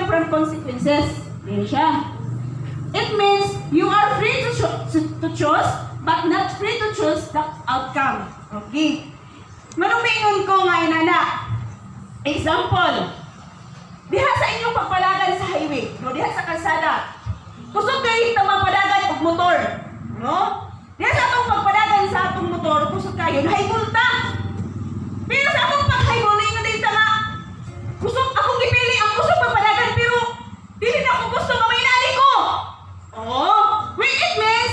freedom from consequences. Yan siya. It means you are free to choose, but not free to choose the outcome. Okay. Manumingon ko nga inana. Example. Diha sa inyong pagpalagan sa highway, no? Diha sa kalsada. Kusog kayo itang padagan og motor, no? Diha sa atong pagpadagan sa atong motor, kusog kayo, high multa. Pero sa atong pag-highball, ingon din ta nga, kusog akong gipili ang kusog pagpadagan, pero dili na ako gusto mamainali ko. Oh, which it means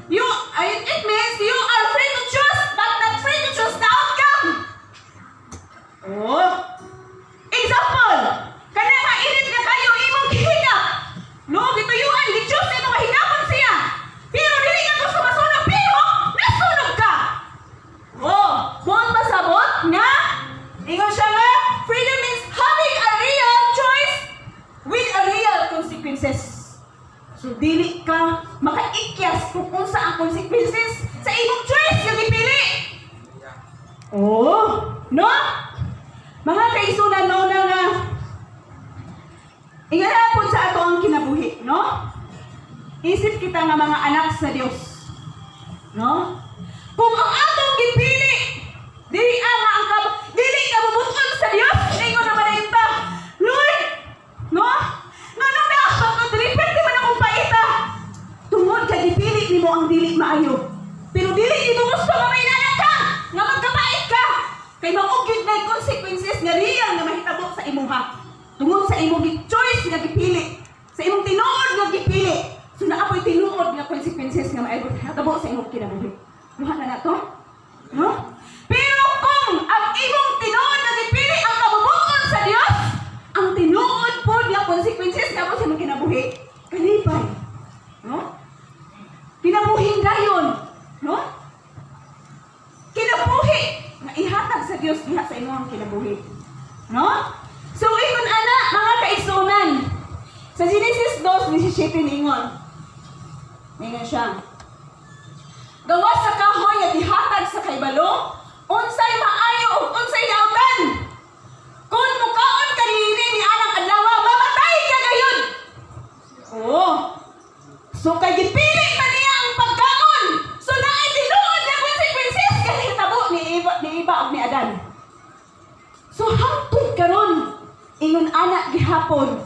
you are free to choose, but not free to choose the outcome. Oh, example, kana mainit na kayo imong gihiga. No, gituyuan, gi-choose ito mahigapon siya. Pero dili ka gusto masunog, pero nasunog ka. Oh, buwan pasabot nga, ingon siya nga, freedom means having a real choice with a real consequences. So, dili ka makaikyas kung unsa ang consequences sa imong choice nga gipili. Oh, no? Mga kaisunan, no, na nga, ingalapon sa ato ang kinabuhi, no? Isip kita nga mga anak sa Dios, no? Kung ang atong gipili, dili ka mabuton sa Dios, ingon naman na ita, Lord, no? Ngano na ako, dilipat di man akong paita. Tungod ka gipili nimo ang dili maayo. Pero dili nimo gusto nga may nanak ka, nga magkapait ka. Kay maugid na consequences nga real nga mahitabo sa imuha. Tungod sa imong choice nga gipili, sa imong tinuod nga gipili. So naapoy tinuod nga consequences nga mahitabo sa imong kinabuhi. Duha na nato? No? Pero kung ang imong tinuod nga gipili ang kabubuton sa Dios, ang tinuod po nga consequences nga sa imong kinabuhi, kalipay. No? Kinabuhi dayon, no? Kinabuhi nga ihatag sa Dios diha sa imong kinabuhi. No? So ingon ana mga kaigsunan. Sa Genesis 2:17 ingon. Ingon siya. Gawas sa kahoy nga gihatag sa kaybalo, unsay maayo ug unsay daotan. Kung mukaon ka niini ni anang adlaw, mamatay ka gayud. Oh. So kay gipili man niya ang pagkaon. So naay tinuod nga consequences kay hitabo ni Eva ug ni Adan. So hangtod karon ingon ana gihapon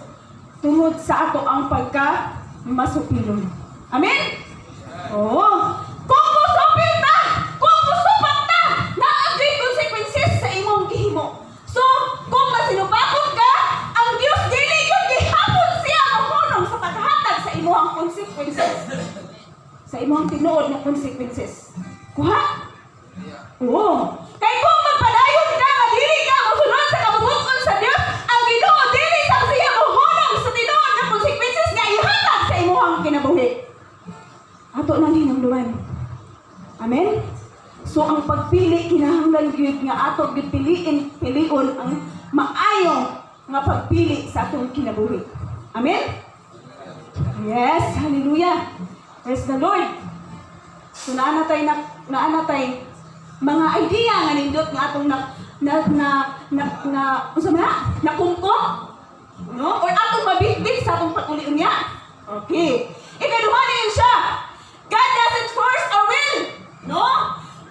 tungod sa ato ang pagka masupilon. Amen? Oh. Kung musupil ta, kung musupat ta, naagay consequences sa imong gihimo. So, kung masinupakot ka, ang Dios dili gyud gihapon siya mahunong sa paghatag sa imong consequences. Sa imong tinuod nga consequences. Kuha? Oo. Kay kung magpadayon ka nga dili ka mosunod sa kabubuton sa Dios, ang Ginoo dili sa siya mahunong sa tinuod nga consequences nga ihatag sa imong kinabuhi. Ato nang hinungduman. Amen? So ang pagpili kinahanglan gyud nga ato gyud pilion ang maayo nga pagpili sa atong kinabuhi. Amen? Yes, hallelujah. Praise the Lord. So naanatay mga idea nga nindot nga atong nakumkom, no? Or atong mabitbit sa atong patulion niya. Okay. Ikaduha din siya. God doesn't force our will. No?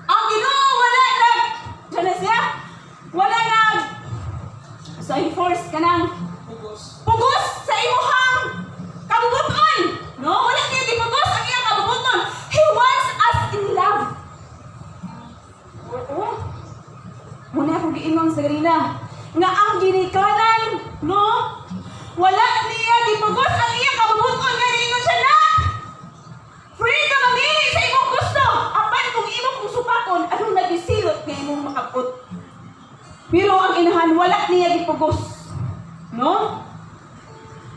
Ang Ginoo so i-force ka ng pugos sa imuhang kabubuton. No? Wala niya gipugos ang iyang kabubuton. He wants us in love. Oo. Muna akong giingon sa ganina nga ang ginikanan, no? Wala niya gipugos ang iyang kabubuton nga giingon siya na free ka mamili sa imong gusto. Apan kung imong usupakon, anong nagisilot nga imong makapot. Pero ang inahan, wala niya gipugos. No?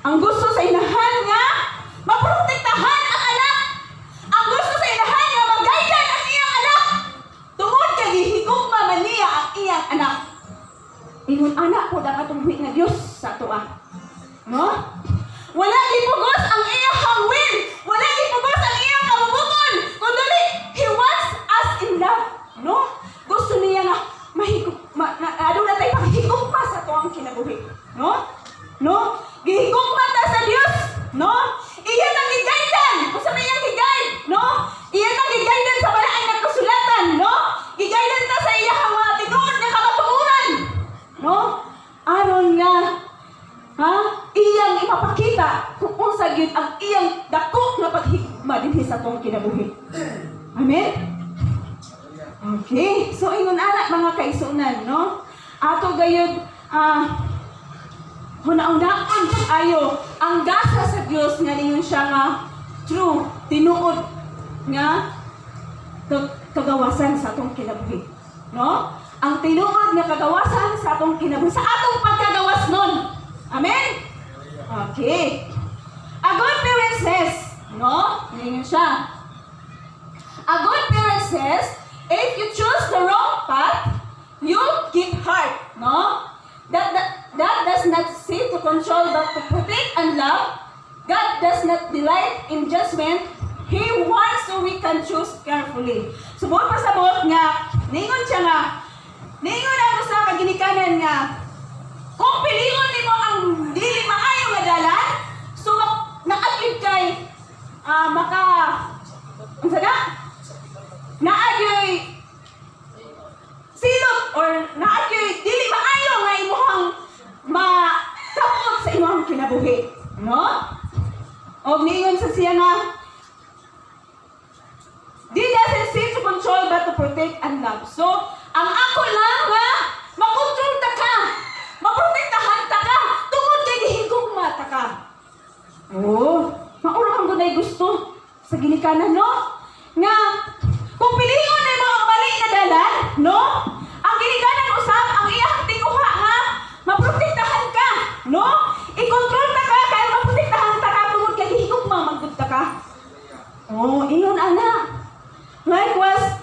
Ang gusto sa inahan nga, maprotektahan ang anak. Ang gusto sa inahan nga, mag-guidean ang iyang anak. Tungod kay gihigugma man niya ang iyang anak. Ingon anak po ang atong nga Diyos sa tuwa. No? Wala gipugos ang iyang will. Wala gipugos ang iyang kabubuton. Kundi He wants us in love. No? Gusto niya nga mahigugma, ano na tayo paghigugma sa tuwang kinabuhi. No? No? Gihigugma atong kinabuhi. Amen? Okay. So, ingon anak mga kaisunan, no? Ato gayud, hunaunaan ayo ang gasa sa Dios nga ningon siya nga true, tinuod nga kagawasan sa atong kinabuhi. No? Ang tinuod nga kagawasan sa atong kinabuhi, sa atong pagkagawas nun. Amen? Okay. A good parent says, no? Ngayon siya. A good parent says, if you choose the wrong path, you keep hard. No? That does not seek to control but to protect and love. God does not delight in judgment. He wants so we can choose carefully. Subot pa sabot nga, ningon siya nga, ningon ako sa kaginikanan nga, kung pilion nimo ang dili maayo nga dalan, so naagid kay unsa na? Naagid silot or naagid dili maayo nga imuhang matapot sa imong kinabuhi, no? Og ningon sa siya nga, This doesn't seek to control but to protect and love. So, ang ako lang nga, makontrol ta ka, maprotektahan ta ka, tungod kay gihigugma ta ka. Oh, maurang gunay gusto sa ginikanan, no? Nga, kung piliin na mo ang mali na dalan, no? Ang ginikanan usab, ang iyang tinguha nga, maprotektahan ka, no? I-control ta ka, kaya maprotektahan ta ka, tungod kay gihigugma, magdud ta ka. Oh, ingon ana. Likewise,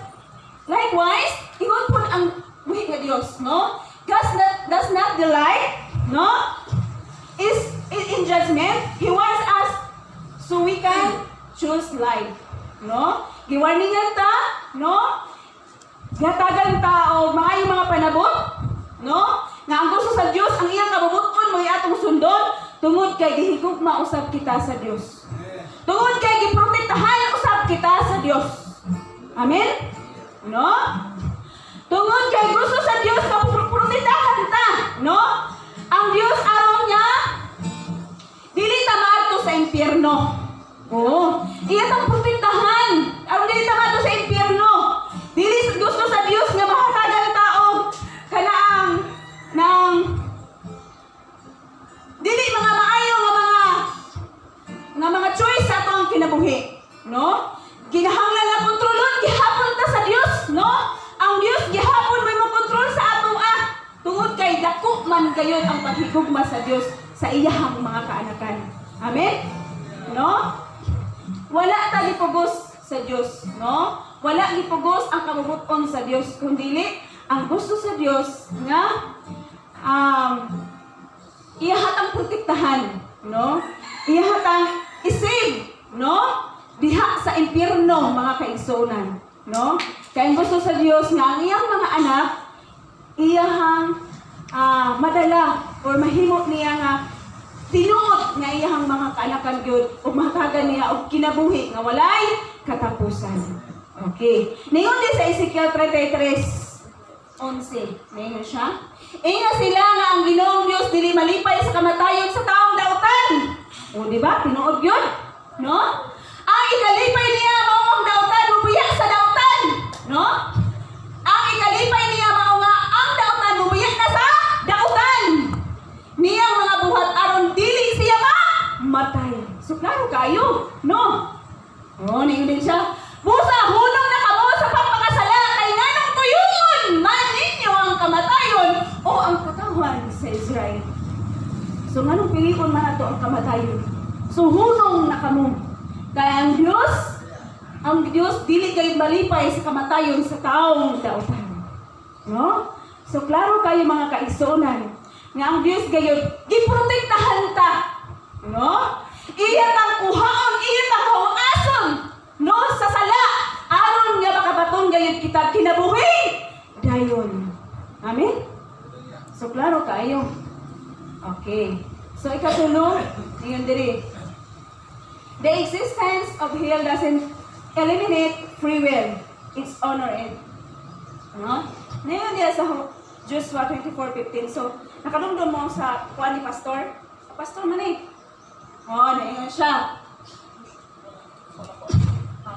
ingon po ang buhi nga Dios, no? God does not delight, no? Is in judgment. He wants us so we can choose life, no? Giwarningan ta, no? Gatagan ta o maayong mga panabot, no? Nga ang gusto sa Dios, ang iyang kabubuton mo atong sundon, tungod kay gihigugma usab kita sa Dios. Tungod kay giprotektahan usab kita sa Dios. Amen? No? Tungod kay gusto sa Dios na protektahan ta, no? Ang Dios aron niya dili ta maadto sa impyerno. Oh, iya tang protektahan. Aron dili ta maadto sa impyerno. Dili gusto sa Dios nga mahatagan tao kanaang nang dili mga maayo nga mga choice sa atong kinabuhi, no? Kinahanglan na kontrolon gihapon ta sa Dios, no? Ang Dios gihapon may makontrol sa ato tungod kay dako man gayud ang paghigugma sa Dios sa iyahang mga kaanakan. Amen? No? Wala ta gipugos sa Dios, no? Wala gipugos ang kabubuton sa Dios kundi ang gusto sa Dios nga iyahatang protektahan, no? Iyahatang i-save, no? Diha sa impyerno mga kaigsunan, no? Kaya gusto sa Dios nga ang iyang mga anak iyahang madala or mahimo niya nga tinuod nga iyahang mga kaanakan gyud ug mahatagan niya og kinabuhi nga walay katapusan. Okay. Ningon din sa Ezekiel 33:11. Ningon siya. Inga sila nga ang Ginoong Dios dili malipay sa kamatayon sa taong dautan. O di ba? Tinuod gyud, no? Ang ikalipay niya mao ang dautan, mubuya sa dautan, no? Ang ikalipay niya mao nga ang dautan mubuya na sa dautan. Niyang mga buhat aron dili siya matay. So klaro kayo, no? Oh, ningon din siya. Busa hunong na kamo sa pagpakasala kay nganong tuyuon man ninyo ang kamatayon o ang katawan sa Israel. So nganong pilion man ato ang kamatayon? So hunong na kamo. Kaya ang Dios dili kay malipay sa kamatayon sa taong dautan. No? So klaro kayo mga kaigsuonan nga ang Dios gayud giprotektahan ta. No? Iya tang kuhaon, iya tang hawason, no, sa sala aron nga makabaton gayud kita kinabuhi dayon. Amen. So klaro kayo. Okay. So ikatulo, ingon diri. The existence of hell doesn't eliminate free will. It's honor it. No? Ngayon diya sa Joshua 24:15. So, nakalungdon mo sa kuha ni Pastor. Pastor man eh. Oh, naingon siya.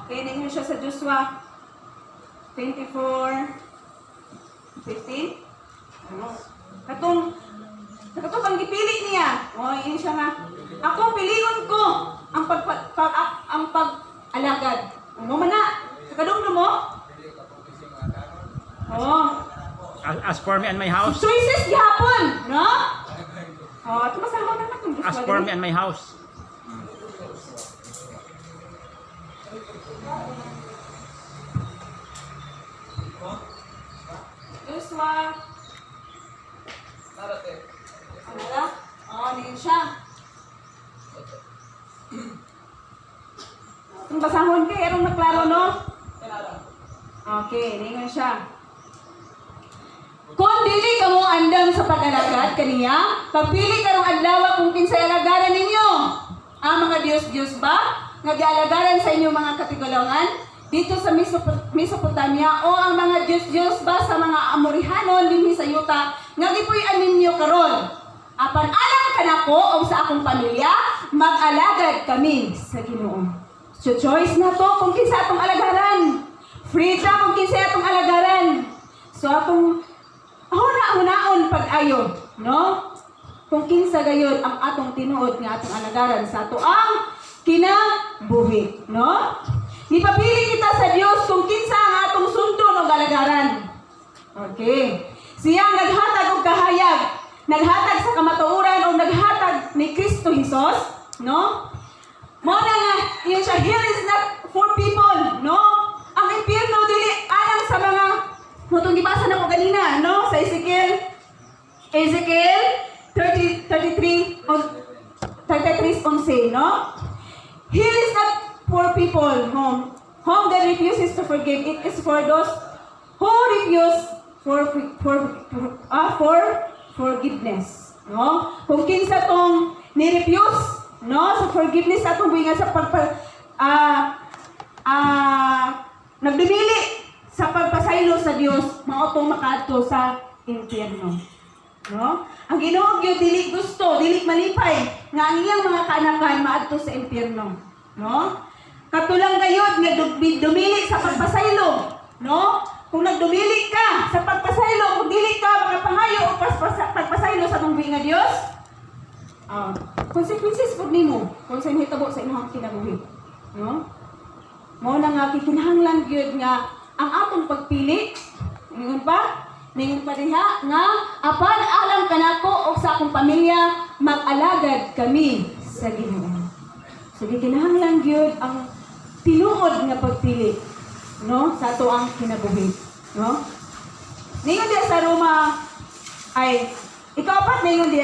Okay, ninyo siya sa Joshua 24:15. Ano? Katong pang gipili niya. Oh, yun siya nga. Ako pilion ko ang pag-alagad. Ano man na? Kadungdum mo? Oh. As for me and my house. Choices gihapon, no? Oh, ito masahon na itong Joshua. As for me and my house. Joshua. Ano na? Oh, yun siya. Itong basahon kay, erong naklaro, no? Okay, ningon siya. Kung dili ka mo andam sa pag-alagad kaniya, pagpili karong adlaw kung kinsay alagaran ninyo. Ang mga Diyos-Diyos ba? Nga gialagaran sa inyong mga katigulangan dito sa Mesopotamia o ang mga Diyos-Diyos ba sa mga Amorihanon dinhi sa Yuta nga gipuy-an ninyo karon. Apan alam ka nako o sa akong pamilya, mag-alagad kami sa Ginoo. So choice na to kung kinsa atong alagaran. Free ta kung kinsa atong alagaran. So atong huna-hunaon pag-ayo, no? Kung kinsa gayon ang atong tinuod nga atong alagaran sa ato ang kinabuhi, no? Gipapili kita sa Dios kung kinsa ang atong sundon o alagaran. Okay. Siya ang naghatag og kahayag, naghatag sa kamatuoran o naghatag ni Kristo Jesus, no? Mo na nga, yun siya, hell is not for people, no? Ang impyerno dili alang sa mga mutong gibasa na ko ganina, no? Sa Ezekiel 33:11, no? Hell is not for people, whom that refuses to forgive. It is for those who refuse for forgiveness, no? Kung kinsa tong ni-refuse, no, sa forgiveness atong buingan sa nagdumili sa pagpasaylo sa Dios, mao tong makaadto sa impyerno. No? Ang Ginoo gyud dili gusto, dili malipay nga ang iyang mga kaanakan maadto sa impyerno, no? Katulang gayud nga dumili sa pagpasaylo, no? Kung nagdumili ka sa pagpasaylo, kung dili ka makapangayo o pagpasaylo sa atong buhi nga Dios, consequences pud nimo kung sa hitabo sa imong kinabuhi, no? Mao na nga kinahanglan gyud nga ang atong pagpili, ningon pa diha nga apan alam kanako og sa akong pamilya mag-alagad kami sa Ginoo. So kinahanglan gyud ang tinuod nga pagpili, no, sa ato ang kinabuhi, no? Ningon diha sa Roma ay ikaw pa ningon diha